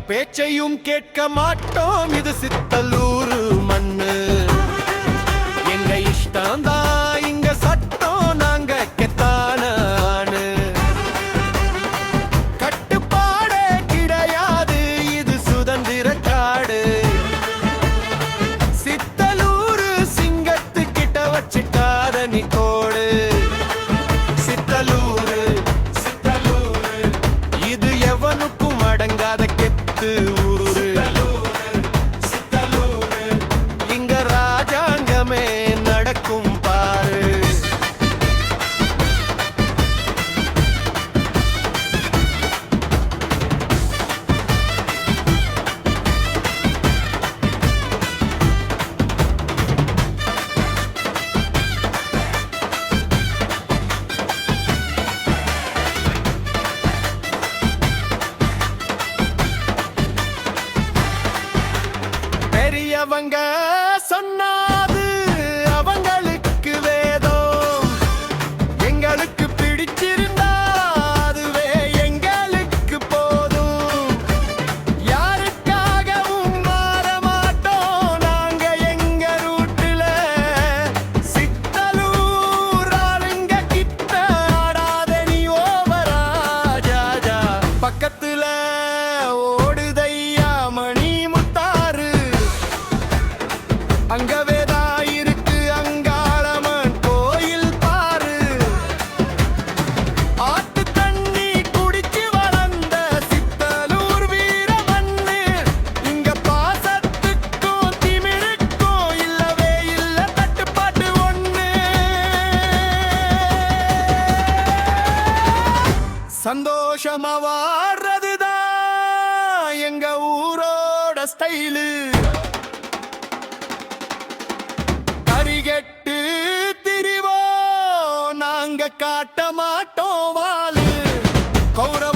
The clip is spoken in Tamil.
பேச்சையும் கேட்க மாட்டோம். இது சித்தலூரு மண்ணு, எங்க இஷ்டம்தான் இங்க சட்டம், நாங்க கெத்தான ஆணு. கட்டுப்பாடே கிடையாது, இது சுதந்திர காடு. சித்தலூரு சிங்கத்து கிட்ட வச்சுட்டாத நீ கோடு. சித்தலூரு சித்தலூரு இது எவனுக்கும் அடங்காத கெத்து ஊரு. சித்தலூரு இங்க ராஜாங்கமே நடக்கும் பாரு. பெரியவங்க சொன்னாது அவங்களுக்கு வேதம், எங்களுக்கு பிடிச்சிருந்தா அதுவே எங்களுக்கு போதும். யாருக்காகவும் மாற மாட்டோம் நாங்க எங்க ரூட்டுல. சித்தலூர் ஆளுங்க கிட்ட ஆடாத நீ ஓவரா ஜாஜா. பக்கத்துல ஓடுதையா மணி முத்தாறு, அங்கவேதா இருக்கு அங்காளம்மன் கோயில் பாரு. ஆத்து தண்ணி குடிச்சு வளர்ந்த சித்தலூர் வீர மண்ணு, இங்க பாசத்துக்கும் திமிழுக்கும் இல்லவே இல்ல தட்டுப்பாட்டு ஒண்ணு. சந்தோஷமா வாடுறதுதான் எங்க ஊரோட ஸ்டைலு. கரிகெட்டு திரிவோம் நாங்க, காட்ட மாட்டோம் வாளு. கௌரவ